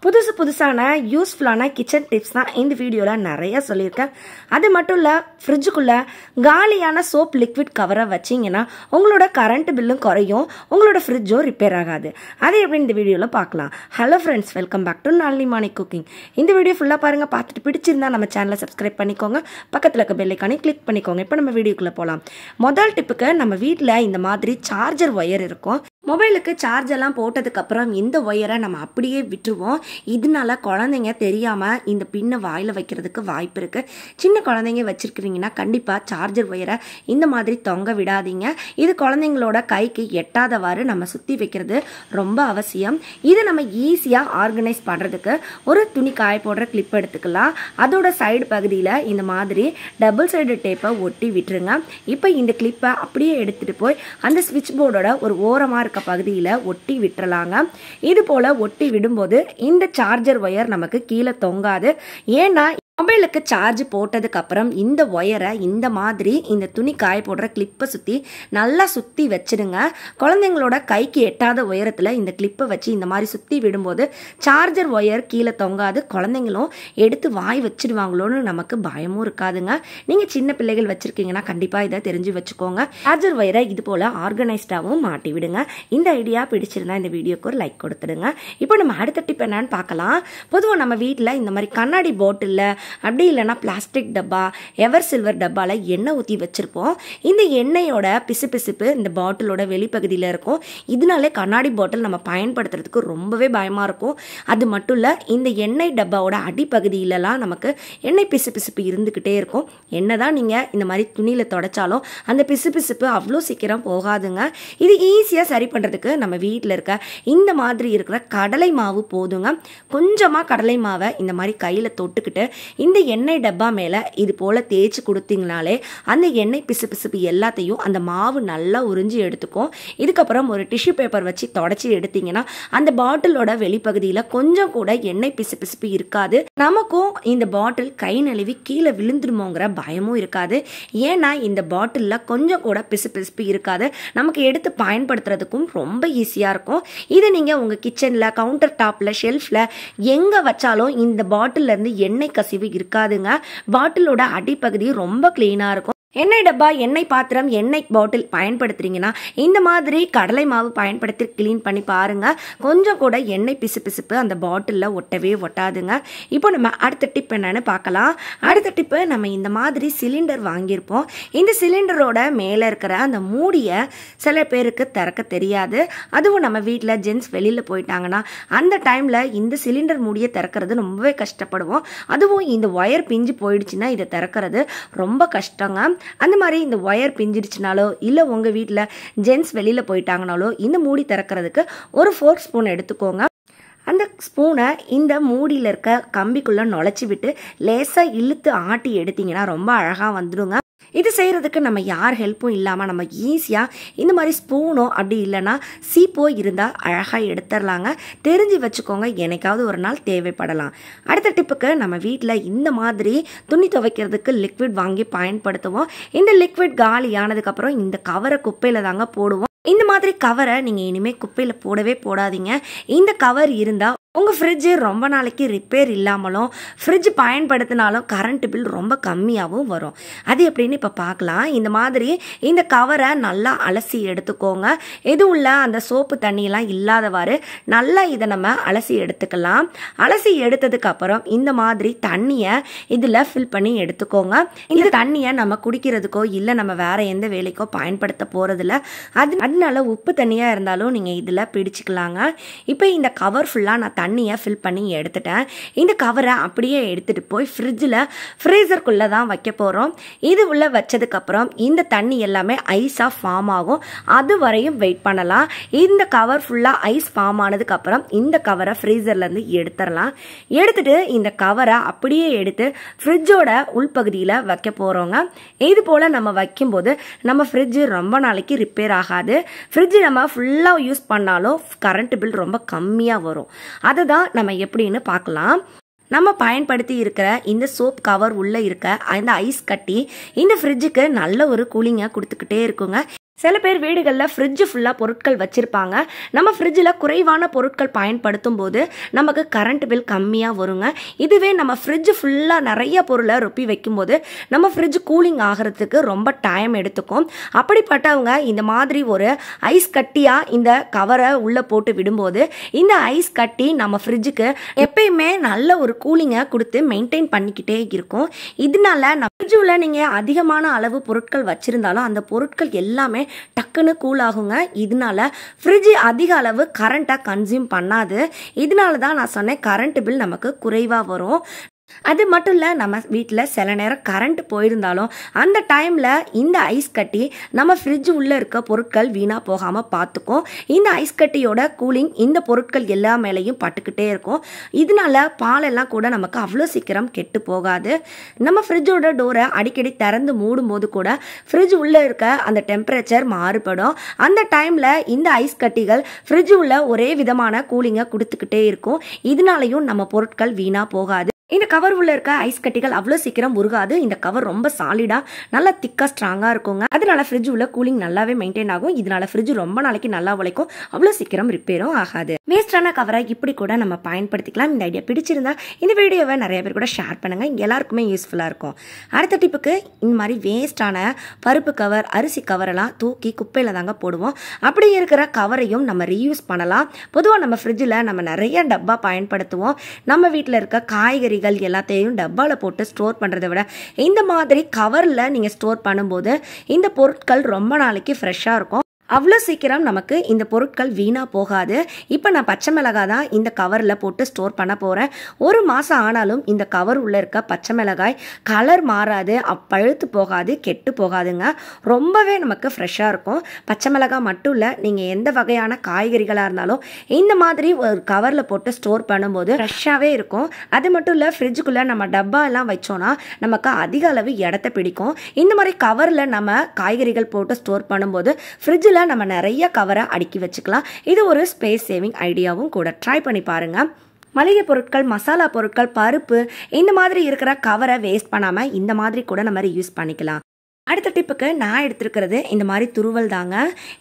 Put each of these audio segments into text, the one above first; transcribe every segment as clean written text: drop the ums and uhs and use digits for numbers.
புதுசான யூஸ்ஃபுல்லான kitchen tips தான் இந்த வீடியோவில் நிறைய சொல்லியிருக்கேன். அது மட்டும் இல்லை, ஃப்ரிட்ஜுக்குள்ளே காலியான சோப் லிக்விட் கவரை வச்சிங்கன்னா உங்களோட கரண்ட் பில்லும் குறையும், உங்களோட ஃப்ரிட்ஜும் ரிப்பேர் ஆகாது. அது எப்படி இந்த வீடியோவில் பார்க்கலாம். Hello friends, welcome back to Nalini morning cooking. இந்த வீடியோ ஃபுல்லாக பாருங்கள். பார்த்துட்டு பிடிச்சிருந்தா நம்ம சேனலை சப்ஸ்கிரைப் பண்ணிக்கோங்க, பக்கத்தில் இருக்க பெல் ஐகானை கிளிக் பண்ணிக்கோங்க. இப்போ நம்ம வீடியோக்குள்ளே போகலாம். முதல் டிப்புக்கு, நம்ம வீட்டில் இந்த மாதிரி சார்ஜர் ஒயர் இருக்கும். மொபைலுக்கு சார்ஜெல்லாம் போட்டதுக்கப்புறம் இந்த ஒயரை நம்ம அப்படியே விட்டுருவோம். இதனால குழந்தைங்க தெரியாமல் இந்த பின்னை வாயில் வைக்கிறதுக்கு வாய்ப்பு இருக்குது. சின்ன குழந்தைங்க வச்சுருக்கிறீங்கன்னா கண்டிப்பாக சார்ஜர் ஒயரை இந்த மாதிரி தொங்க விடாதீங்க. இது குழந்தைங்களோட கைக்கு எட்டாதவாறு நம்ம சுற்றி வைக்கிறது ரொம்ப அவசியம். இதை நம்ம ஈஸியாக ஆர்கனைஸ் பண்ணுறதுக்கு ஒரு துணி காய போடுற கிளிப் எடுத்துக்கலாம். அதோட சைடு பகுதியில் இந்த மாதிரி டபுள் சைடு டேப்பை ஒட்டி விட்டுருங்க. இப்போ இந்த கிளிப்பை அப்படியே எடுத்துகிட்டு போய் அந்த ஸ்விட்ச் போர்டோட ஒரு ஓரமாக பகுதியில் ஒட்டி விட்டுறலாங்க. இது போல ஒட்டி விடும்போது இந்த சார்ஜர் ஒயர் நமக்கு கீழே தொங்காது. ஏன்னா மொபைலுக்கு சார்ஜ் போட்டதுக்கு அப்புறம் இந்த ஒயரை இந்த மாதிரி இந்த துணி காய போடுற கிளிப்பை சுற்றி நல்லா சுற்றி வச்சிடுங்க. குழந்தைங்களோட கைக்கு எட்டாத உயரத்தில் இந்த கிளிப்பை வச்சு இந்த மாதிரி சுற்றி விடும்போது சார்ஜர் ஒயர் கீழே தொங்காது. குழந்தைங்களும் எடுத்து வாய் வச்சிடுவாங்களோன்னு நமக்கு பயமும் இருக்காதுங்க. நீங்கள் சின்ன பிள்ளைகள் வச்சுருக்கீங்கன்னா கண்டிப்பாக இதை தெரிஞ்சு வச்சுக்கோங்க. சார்ஜர் ஒயரை இது போல் ஆர்கனைஸ்டாகவும் மாட்டி விடுங்க. இந்த ஐடியா பிடிச்சிருந்தா இந்த வீடியோக்கு ஒரு லைக் கொடுத்துடுங்க. இப்போ நம்ம அடுத்த டிப் என்னன்னு பார்க்கலாம். பொதுவாக நம்ம வீட்டில் இந்த மாதிரி கண்ணாடி பாட்டிலில் அப்படி இல்லைன்னா பிளாஸ்டிக் டப்பா, எவர் சில்வர் டப்பாவில் எண்ணெய் ஊற்றி வச்சுருப்போம். இந்த எண்ணெயோட பிசுபிசுப்பு இந்த பாட்டிலோட வெளிப்பகுதியில் இருக்கும். இதனாலே கண்ணாடி பாட்டில் நம்ம பயன்படுத்துறதுக்கு ரொம்பவே பயமாக இருக்கும். அது மட்டும் இல்லை, இந்த எண்ணெய் டப்பாவோட அடிப்பகுதியிலலாம் நமக்கு எண்ணெய் பிசுபிசுப்பு இருந்துக்கிட்டே இருக்கும். என்ன தான் நீங்கள் இந்த மாதிரி துணியில் தொடச்சாலும் அந்த பிசுபிசுப்பு அவ்வளோ சீக்கிரம் போகாதுங்க. இது ஈஸியாக சரி பண்ணுறதுக்கு நம்ம வீட்டில் இருக்க இந்த மாதிரி இருக்கிற கடலை மாவு போதுங்க. கொஞ்சமாக கடலை மாவை இந்த மாதிரி கையில் தொட்டுக்கிட்டு இந்த எண்ணெய் டப்பா மேலே இது போல் தேய்ச்சி கொடுத்தீங்கனாலே அந்த எண்ணெய் பிசுபிசுப்பு எல்லாத்தையும் அந்த மாவு நல்லா உறிஞ்சி எடுத்துக்கும். இதுக்கப்புறம் ஒரு டிஷ்யூ பேப்பர் வச்சு தொடச்சி எடுத்தீங்கன்னா அந்த பாட்டிலோட வெளிப்பகுதியில் கொஞ்சம் கூட எண்ணெய் பிசுபிசுப்பு இருக்காது. நமக்கும் இந்த பாட்டில் கை நழுவி கீழே விழுந்துடுமோங்கிற பயமும் இருக்காது. ஏன்னா இந்த பாட்டிலில் கொஞ்சம் கூட பிசுபிசுப்பு இருக்காது. நமக்கு எடுத்து பயன்படுத்துறதுக்கும் ரொம்ப ஈஸியாக இருக்கும். இதை நீங்கள் உங்கள் கிச்சனில், கவுண்டர் டாப்பில், ஷெல்ஃபில் எங்கே வச்சாலும் இந்த பாட்டிலேருந்து எண்ணெய் கசிவு இருக்காதுங்க. பாட்டிலோட அடிப்பகுதி ரொம்ப கிளீனா இருக்கும். எண்ணெய் டப்பா, எண்ணெய் பாத்திரம், எண்ணெய் பாட்டில் பயன்படுத்துறீங்கன்னா இந்த மாதிரி கடலை மாவு பயன்படுத்தி கிளீன் பண்ணி பாருங்க. கொஞ்சம் கூட எண்ணெய் பிசுபிசுப்பு அந்த பாட்டிலில் ஒட்டவே ஒட்டாதுங்க. இப்போ நம்ம அடுத்த டிப் என்னன்னு பார்க்கலாம். அடுத்த டிப்பு, நம்ம இந்த மாதிரி சிலிண்டர் வாங்கியிருப்போம். இந்த சிலிண்டரோட மேலே இருக்கிற அந்த மூடியை சில பேருக்கு திறக்க தெரியாது. அதுவும் நம்ம வீட்டில் ஜென்ஸ் வெளியில் போயிட்டாங்கன்னா அந்த டைமில் இந்த சிலிண்டர் மூடியை திறக்கிறது ரொம்பவே கஷ்டப்படுவோம். அதுவும் இந்த ஒயர் பிஞ்சு போயிடுச்சுன்னா இதை திறக்கிறது ரொம்ப கஷ்டங்க. அந்த மாதிரி இந்த ஒயர் பிஞ்சிடுச்சுனாலோ இல்லை உங்கள் வீட்டில் ஜென்ஸ் வெளியில் போயிட்டாங்கனாலோ இந்த மூடி திறக்கிறதுக்கு ஒரு ஃபோர்க் ஸ்பூன் எடுத்துக்கோங்க. அந்த ஸ்பூனை இந்த மூடியில் இருக்க கம்பிக்குள்ளே நுழைச்சி விட்டு லேசாக இழுத்து ஆட்டி எடுத்தீங்கன்னா ரொம்ப அழகாக வந்துடுங்க. இது செய்கிறதுக்கு நம்ம யார் ஹெல்ப்பும் இல்லாமல் நம்ம ஈஸியாக இந்த மாதிரி ஸ்பூனோ அப்படி இல்லைன்னா சீப்போ இருந்தால் அழகாக எடுத்துடலாங்க. தெரிஞ்சு வச்சுக்கோங்க, என்னைக்காவது ஒரு நாள் தேவைப்படலாம். அடுத்த டிப்புக்கு, நம்ம வீட்டில் இந்த மாதிரி துணி துவைக்கிறதுக்கு லிக்விட் வாங்கி பயன்படுத்துவோம். இந்த லிக்விட் காலி ஆனதுக்கப்புறம் இந்த கவரை குப்பையில் தாங்க போடுவோம். இந்த மாதிரி கவரை நீங்கள் இனிமேல் குப்பையில் போடவே போடாதீங்க. இந்த கவர் இருந்தால் உங்கள் ஃப்ரிட்ஜு ரொம்ப நாளைக்கு ரிப்பேர் இல்லாமலும் ஃப்ரிட்ஜ் பயன்படுத்தினாலும் கரண்ட் பில் ரொம்ப கம்மியாகவும் வரும். அது எப்படின்னு இப்போ பார்க்கலாம். இந்த மாதிரி இந்த கவரை நல்லா அலசி எடுத்துக்கோங்க. எதுவும் இல்லை, அந்த சோப்பு தண்ணியெல்லாம் இல்லாதவாறு நல்லா இதை நம்ம அலசி எடுத்துக்கலாம். அலசி எடுத்ததுக்கப்புறம் இந்த மாதிரி தண்ணியை இதில் ஃபில் பண்ணி எடுத்துக்கோங்க. இந்த தண்ணியை நம்ம குடிக்கிறதுக்கோ இல்லை நம்ம வேறு எந்த வேலைக்கோ பயன்படுத்த போகிறதில்ல. அதனால உப்பு தண்ணியாக இருந்தாலும் நீங்கள் இதில் பிடிச்சிக்கலாங்க. இப்போ இந்த கவர் ஃபுல்லாக நான் தண்ணியை ஃபில் பண்ணி எடுத்துட்டேன். இந்த கவரை அப்படியே எடுத்துகிட்டு போய் ஃப்ரீசருக்குள்ளே தான் வைக்க போகிறோம். இது உள்ளே வச்சதுக்கப்புறம் இந்த தண்ணி எல்லாமே ஐஸாக ஃபார்ம் ஆகும். அது வரையும் வெயிட் பண்ணலாம். இந்த கவர் ஃபுல்லாக ஐஸ் ஃபார்ம் ஆனதுக்கப்புறம் இந்த கவரை ஃப்ரீசர்லேருந்து எடுத்துடலாம். எடுத்துட்டு இந்த கவரை அப்படியே எடுத்து ஃப்ரிட்ஜோட உள்பகுதியில் வைக்க போகிறோங்க. இது போல் நம்ம வைக்கும்போது நம்ம ஃப்ரிட்ஜு ரொம்ப நாளைக்கு ரிப்பேர் ஆகாது. ஃப்ரிட்ஜ் நம்ம ஃபுல்லாக யூஸ் பண்ணாலும் கரண்ட் பில் ரொம்ப கம்மியாக வரும். அதை தான் நம்ம எப்படின்னு பார்க்கலாம். நம்ம பயன்படுத்தி இருக்கிற இந்த சோப் கவர் உள்ளே இருக்க அந்த ஐஸ் கட்டி இந்த ஃப்ரிட்ஜுக்கு நல்ல ஒரு கூலிங்கை கொடுத்துக்கிட்டே இருக்குங்க. சில பேர் வீடுகளில் ஃப்ரிட்ஜ் ஃபுல்லாக பொருட்கள் வச்சுருப்பாங்க. நம்ம ஃப்ரிட்ஜில் குறைவான பொருட்கள் பயன்படுத்தும் போது நமக்கு கரண்ட் பில் கம்மியாக வருங்க. இதுவே நம்ம ஃப்ரிட்ஜ் ஃபுல்லாக நிறைய பொருளை ரொப்பி வைக்கும்போது நம்ம ஃப்ரிட்ஜ் கூலிங் ஆகிறதுக்கு ரொம்ப டைம் எடுத்துக்கும். அப்படிப்பட்டவங்க இந்த மாதிரி ஒரு ஐஸ் கட்டியாக இந்த கவரை உள்ளே போட்டு விடும்போது இந்த ஐஸ் கட்டி நம்ம ஃப்ரிட்ஜுக்கு எப்பயுமே நல்ல ஒரு கூலிங்கை கொடுத்து மெயின்டைன் பண்ணிக்கிட்டே இருக்கும். இதனால நம்ம ஃப்ரிட்ஜில் நீங்கள் அதிகமான அளவு பொருட்கள் வச்சுருந்தாலும் அந்த பொருட்கள் எல்லாமே டக்குன்னு கூல் ஆகுங்க. இதனால ஃப்ரிட்ஜ் அதிக அளவு கரண்ட்டை கன்சியூம் பண்ணாது. இதனால தான் நான் சொன்னேன் கரண்ட் பில் நமக்கு குறைவாக வரும். அது மட்டும் இல்லை, நம்ம வீட்டில் சில நேரம் கரண்ட் போயிருந்தாலும் அந்த டைமில் இந்த ஐஸ் கட்டி நம்ம ஃப்ரிட்ஜ் உள்ளே இருக்க பொருட்கள் வீணாக போகாமல் பார்த்துக்கும். இந்த ஐஸ் கட்டியோட கூலிங் இந்த பொருட்கள் எல்லா மேலேயும் பட்டுக்கிட்டே இருக்கும். இதனால பாலெல்லாம் கூட நமக்கு அவ்வளோ சீக்கிரம் கெட்டு போகாது. நம்ம ஃப்ரிட்ஜோட டோரை அடிக்கடி திறந்து மூடும்போது கூட ஃப்ரிட்ஜ் உள்ளே இருக்க அந்த டெம்பரேச்சர் மாறுபடும். அந்த டைமில் இந்த ஐஸ் கட்டிகள் ஃப்ரிட்ஜ் உள்ள ஒரே விதமான கூலிங்கை கொடுத்துக்கிட்டே இருக்கும். இதனாலையும் நம்ம பொருட்கள் வீணாக போகாது. இந்த கவர் உள்ள இருக்க ஐஸ் கட்டிகள் அவ்வளோ சீக்கிரம் உருகாது. இந்த கவர் ரொம்ப சாலிடாக நல்லா திக்காக ஸ்ட்ராங்காக இருக்குங்க. அதனால ஃப்ரிட்ஜ் உள்ள கூலிங் நல்லாவே மெயின்டைன் ஆகும். இதனால ஃப்ரிட்ஜ் ரொம்ப நாளைக்கு நல்லா உழைக்கும். அவ்வளோ சீக்கிரம் ரிப்பேரும் ஆகாது. வேஸ்டான கவரை இப்படி கூட நம்ம பயன்படுத்திக்கலாம். இந்த ஐடியா பிடிச்சிருந்தா இந்த வீடியோவை நிறைய பேர் கூட ஷேர் பண்ணுங்க. எல்லாருக்குமே யூஸ்ஃபுல்லாக இருக்கும். அடுத்த டிப்புக்கு இந்த மாதிரி வேஸ்டான பருப்பு கவர், அரிசி கவரெல்லாம் தூக்கி குப்பையில் தாங்க போடுவோம். அப்படி இருக்கிற கவரையும் நம்ம ரீயூஸ் பண்ணலாம். பொதுவாக நம்ம ஃப்ரிட்ஜில் நம்ம நிறைய டப்பா பயன்படுத்துவோம். நம்ம வீட்டில் இருக்க காய்கறிகள் எல்லாத்தையும் டப்பாவில் போட்டு ஸ்டோர் பண்ணுறதை விட இந்த மாதிரி கவரில் நீங்கள் ஸ்டோர் பண்ணும்போது இந்த பொருட்கள் ரொம்ப நாளைக்கு ஃப்ரெஷ்ஷாக இருக்கும். அவ்வளோ சீக்கிரம் நமக்கு இந்த பொருட்கள் வீணாக போகாது. இப்போ நான் பச்சை மிளகாய் தான் இந்த கவரில் போட்டு ஸ்டோர் பண்ண போகிறேன். ஒரு மாதம் ஆனாலும் இந்த கவர் உள்ளே இருக்க பச்சை மிளகாய் கலர் மாறாது, பழுத்து போகாது, கெட்டு போகாதுங்க. ரொம்பவே நமக்கு ஃப்ரெஷ்ஷாக இருக்கும். பச்சை மிளகாய் மட்டும் இல்லை, நீங்கள் எந்த வகையான காய்கறிகளாக இருந்தாலும் இந்த மாதிரி ஒரு கவரில் போட்டு ஸ்டோர் பண்ணும்போது ஃப்ரெஷ்ஷாகவே இருக்கும். அது மட்டும் இல்லை, ஃப்ரிட்ஜுக்குள்ளே நம்ம டப்பா எல்லாம் வச்சோன்னா நமக்கு அதிக அளவு இடத்த பிடிக்கும். இந்த மாதிரி கவரில் நம்ம காய்கறிகள் போட்டு ஸ்டோர் பண்ணும்போது ஃப்ரிட்ஜில் நம்ம நிறைய கவரை அடுக்கி வச்சுக்கலாம். இது ஒரு ஸ்பேஸ் சேவிங் ஐடியாவும் கூட. ட்ரை பண்ணி பாருங்க. மளிகை பொருட்கள், மசாலா பொருட்கள், பருப்பு இந்த மாதிரி இருக்கிற கவரை வேஸ்ட் பண்ணாமல் இந்த மாதிரி கூட நம்ம யூஸ் பண்ணிக்கலாம். அடுத்த டிப்புக்கு நான் எடுத்துருக்கிறது இந்த மாதிரி துருவல் தாங்க.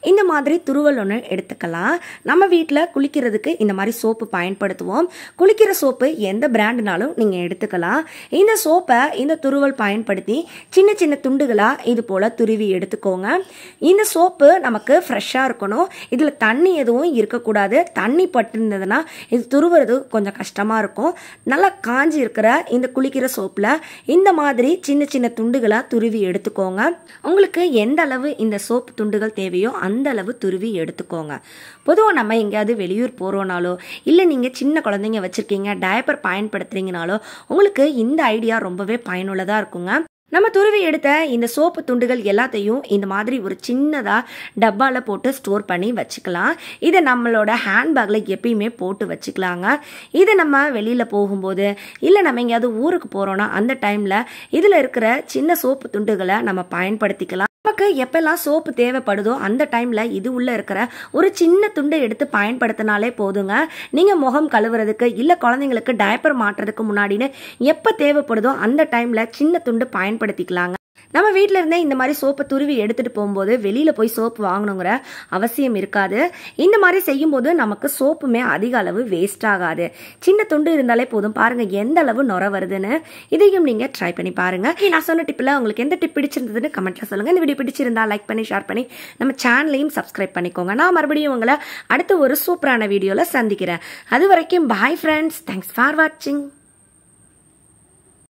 இந்த மாதிரி துருவல் ஒன்று எடுத்துக்கலாம். நம்ம வீட்டில் குளிக்கிறதுக்கு இந்த மாதிரி சோப்பு பயன்படுத்துவோம். குளிக்கிற சோப்பு எந்த பிராண்டுனாலும் நீங்கள் எடுத்துக்கலாம். இந்த சோப்பை இந்த துருவல் பயன்படுத்தி சின்ன சின்ன துண்டுகளாக இது போல் துருவி எடுத்துக்கோங்க. இந்த சோப்பு நமக்கு ஃப்ரெஷ்ஷாக இருக்கணும். இதில் தண்ணி எதுவும் இருக்கக்கூடாது. தண்ணி பட்டிருந்ததுன்னா இது துருவுறது கொஞ்சம் கஷ்டமாக இருக்கும். நல்லா காஞ்சி இருக்கிற இந்த குளிக்கிற சோப்பில் இந்த மாதிரி சின்ன சின்ன துண்டுகளாக துருவி எடுத்துக்கோங்க. உங்களுக்கு எந்த அளவு இந்த சோப்பு துண்டுகள் தேவையோ அந்த அளவு துருவி எடுத்துக்கோங்க. பொதுவாக நம்ம எங்கேயாவது வெளியூர் போகிறோனாலோ இல்லை நீங்கள் சின்ன குழந்தைங்க வச்சுருக்கீங்க, டயப்பர் பயன்படுத்துறீங்கனாலோ உங்களுக்கு இந்த ஐடியா ரொம்பவே பயனுள்ளதாக இருக்குங்க. நம்ம துருவி எடுத்த இந்த சோப்பு துண்டுகள் எல்லாத்தையும் இந்த மாதிரி ஒரு சின்னதாக டப்பாவில் போட்டு ஸ்டோர் பண்ணி வச்சுக்கலாம். இதை நம்மளோட ஹேண்ட்பேக்கில் எப்பயுமே போட்டு வச்சுக்கலாங்க. இதை நம்ம வெளியில் போகும்போது இல்லை நம்ம எங்கேயாவது ஊருக்கு போகிறோன்னா அந்த டைமில் இதில் இருக்கிற சின்ன சோப்பு துண்டுகளை நம்ம பயன்படுத்திக்கலாம். நமக்கு எப்பெல்லாம் சோப்பு தேவைப்படுதோ அந்த டைமில் இது உள்ளே இருக்கிற ஒரு சின்ன துண்டை எடுத்து பயன்படுத்தினாலே போதுங்க. நீங்கள் முகம் கழுவுறதுக்கு இல்லை குழந்தைங்களுக்கு டயப்பர் மாட்டுறதுக்கு முன்னாடின்னு எப்போ தேவைப்படுதோ அந்த டைமில் சின்ன துண்டு பயன்படுத்திக்கலாங்க. நம்ம வீட்டில் இருந்தே இந்த மாதிரி சோப்பை துருவி எடுத்துகிட்டு போகும்போது வெளியில் போய் சோப்பு வாங்கணுங்கிற அவசியம் இருக்காது. இந்த மாதிரி செய்யும்போது நமக்கு சோப்புமே அதிக அளவு வேஸ்ட் ஆகாது. சின்ன துண்டு இருந்தாலே போதும். பாருங்கள் எந்த அளவு நுர வருதுன்னு. இதையும் நீங்கள் ட்ரை பண்ணி பாருங்கள். நான் சொன்ன டிப்பில் உங்களுக்கு எந்த டிப் பிடிச்சிருந்ததுன்னு கமெண்ட்டில் சொல்லுங்கள். இந்த வீடியோ பிடிச்சிருந்தா லைக் பண்ணி ஷேர் பண்ணி நம்ம சேனலையும் சப்ஸ்கிரைப் பண்ணிக்கோங்க. நான் மறுபடியும் உங்களை அடுத்த ஒரு சூப்பரான வீடியோவில் சந்திக்கிறேன். அது வரைக்கும் பாய் ஃப்ரெண்ட்ஸ். தேங்க்ஸ் ஃபார் வாட்சிங்.